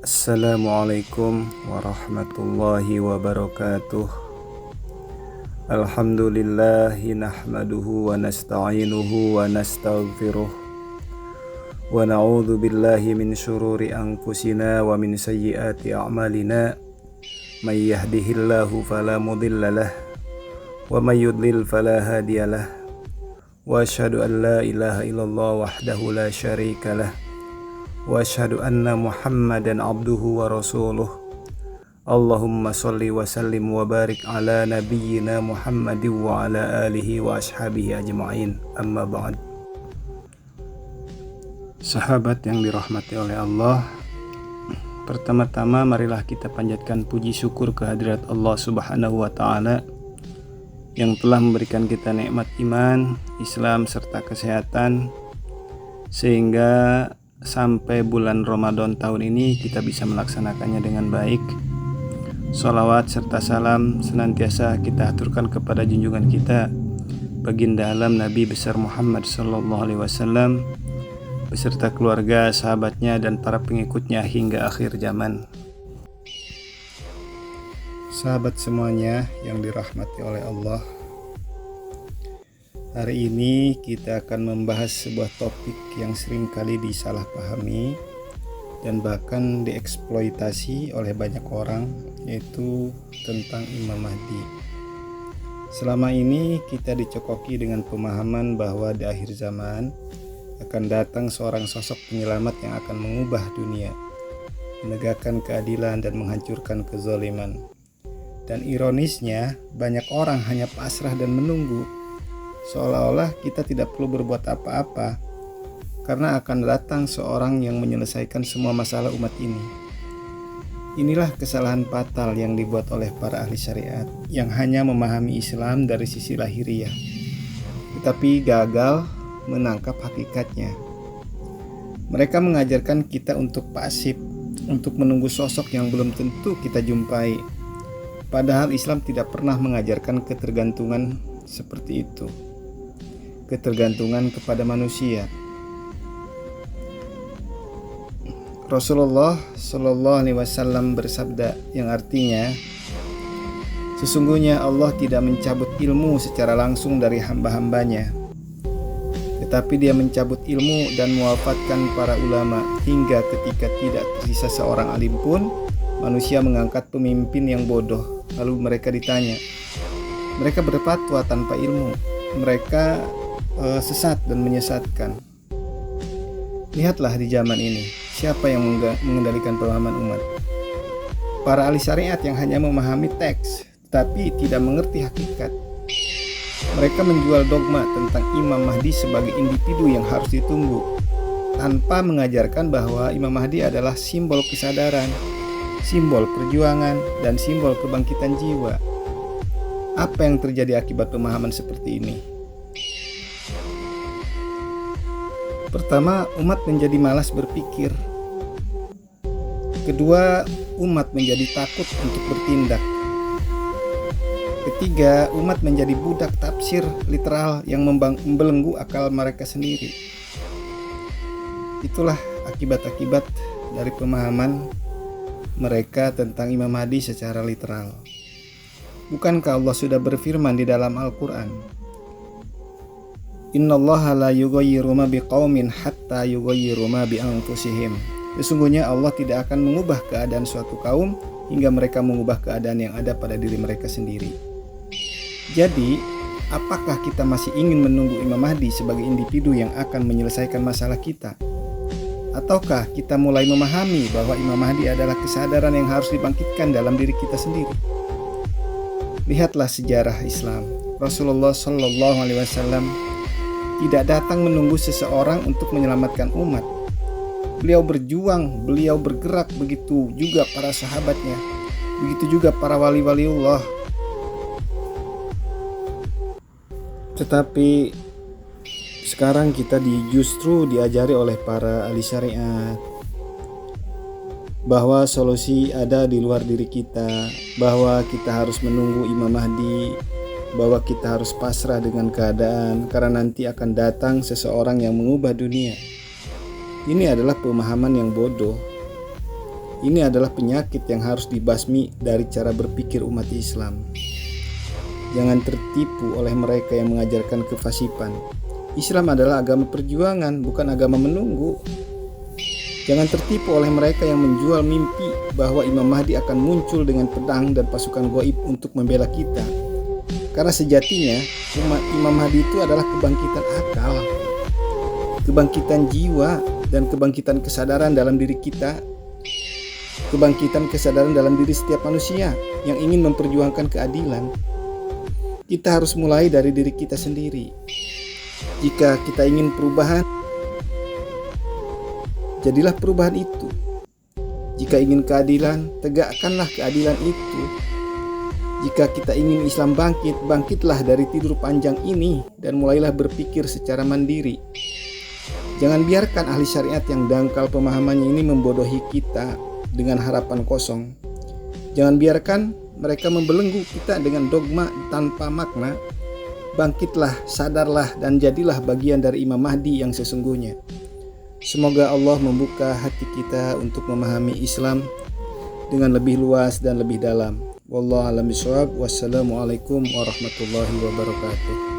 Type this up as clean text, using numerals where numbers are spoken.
Assalamualaikum warahmatullahi wabarakatuh. Alhamdulillahi nahmaduhu wa nasta'inuhu wa nastaghfiruh wa na'udzu billahi min syururi anfusina wa min sayyiati a'malina. May yahdihillahu fala mudhillalah wa may yudlil fala hadiyalah. Wa asyhadu an la ilaha illallah wahdahu la syarikalah. Wa asyhadu anna Muhammadan abduhu wa rasuluh. Allahumma sholli wa sallim wa barik ala nabiyyina Muhammadin wa ala alihi wa ashabihi ajma'in. Amma ba'd. Sahabat yang dirahmati oleh Allah, pertama-tama marilah kita panjatkan puji syukur kehadirat Allah Subhanahu wa taala yang telah memberikan kita nikmat iman, Islam serta kesehatan, sehingga sampai bulan Ramadan tahun ini kita bisa melaksanakannya dengan baik. Sholawat serta salam senantiasa kita aturkan kepada junjungan kita, baginda alam Nabi besar Muhammad sallallahu alaihi wasallam beserta keluarga, sahabatnya dan para pengikutnya hingga akhir zaman. Sahabat semuanya yang dirahmati oleh Allah, hari ini kita akan membahas sebuah topik yang sering kali disalahpahami dan bahkan dieksploitasi oleh banyak orang, yaitu tentang Imam Mahdi. Selama ini kita dicokoki dengan pemahaman bahwa di akhir zaman akan datang seorang sosok penyelamat yang akan mengubah dunia, menegakkan keadilan dan menghancurkan kezaliman. Dan ironisnya, banyak orang hanya pasrah dan menunggu, seolah-olah kita tidak perlu berbuat apa-apa karena akan datang seorang yang menyelesaikan semua masalah umat ini. Inilah kesalahan fatal yang dibuat oleh para ahli syariat yang hanya memahami Islam dari sisi lahiriah, tetapi gagal menangkap hakikatnya. Mereka mengajarkan kita untuk pasif, untuk menunggu sosok yang belum tentu kita jumpai. Padahal Islam tidak pernah mengajarkan ketergantungan seperti itu. Ketergantungan kepada manusia. Rasulullah Shallallahu Alaihi Wasallam bersabda yang artinya, sesungguhnya Allah tidak mencabut ilmu secara langsung dari hamba-hambanya, tetapi Dia mencabut ilmu dan mewafatkan para ulama hingga ketika tidak tersisa seorang alim pun, manusia mengangkat pemimpin yang bodoh. Lalu mereka ditanya, mereka berfatwa tanpa ilmu, mereka sesat dan menyesatkan. Lihatlah di zaman ini, siapa yang mengendalikan pemahaman umat? Para ahli syariat yang hanya memahami teks tapi tidak mengerti hakikat. Mereka menjual dogma tentang Imam Mahdi sebagai individu yang harus ditunggu, tanpa mengajarkan bahwa Imam Mahdi adalah simbol kesadaran, simbol perjuangan, dan simbol kebangkitan jiwa. Apa yang terjadi akibat pemahaman seperti ini? Pertama, umat menjadi malas berpikir. Kedua, umat menjadi takut untuk bertindak. Ketiga, umat menjadi budak tafsir literal yang membelenggu akal mereka sendiri. Itulah akibat-akibat dari pemahaman mereka tentang Imam Mahdi secara literal. Bukankah Allah sudah berfirman di dalam Al-Quran, Innallaha la yughayyiru ma biqaumin hatta yughayyiru ma bi anfusihim. Sesungguhnya Allah tidak akan mengubah keadaan suatu kaum hingga mereka mengubah keadaan yang ada pada diri mereka sendiri. Jadi, apakah kita masih ingin menunggu Imam Mahdi sebagai individu yang akan menyelesaikan masalah kita? Ataukah kita mulai memahami bahwa Imam Mahdi adalah kesadaran yang harus dibangkitkan dalam diri kita sendiri? Lihatlah sejarah Islam. Rasulullah Shallallahu Alaihi Wasallam tidak datang menunggu seseorang untuk menyelamatkan umat. Beliau berjuang, beliau bergerak, begitu juga para sahabatnya, begitu juga para wali-waliullah. Tetapi sekarang kita justru diajari oleh para ahli syariat bahwa solusi ada di luar diri kita, bahwa kita harus menunggu Imam Mahdi, bahwa kita harus pasrah dengan keadaan karena nanti akan datang seseorang yang mengubah dunia. Ini adalah pemahaman yang bodoh. Ini adalah penyakit yang harus dibasmi dari cara berpikir umat Islam. Jangan tertipu oleh mereka yang mengajarkan kefasipan. Islam adalah agama perjuangan, bukan agama menunggu. Jangan tertipu oleh mereka yang menjual mimpi bahwa Imam Mahdi akan muncul dengan pedang dan pasukan gaib untuk membela kita. Karena sejatinya Imam Mahdi itu adalah kebangkitan akal, kebangkitan jiwa, dan kebangkitan kesadaran dalam diri kita. Kebangkitan kesadaran dalam diri setiap manusia yang ingin memperjuangkan keadilan. Kita harus mulai dari diri kita sendiri. Jika kita ingin perubahan, jadilah perubahan itu. Jika ingin keadilan, tegakkanlah keadilan itu. Jika kita ingin Islam bangkit, bangkitlah dari tidur panjang ini dan mulailah berpikir secara mandiri. Jangan biarkan ahli syariat yang dangkal pemahamannya ini membodohi kita dengan harapan kosong. Jangan biarkan mereka membelenggu kita dengan dogma tanpa makna. Bangkitlah, sadarlah, dan jadilah bagian dari Imam Mahdi yang sesungguhnya. Semoga Allah membuka hati kita untuk memahami Islam dengan lebih luas dan lebih dalam. Wallahu a'lam bishawab. Wassalamualaikum warahmatullahi wabarakatuh.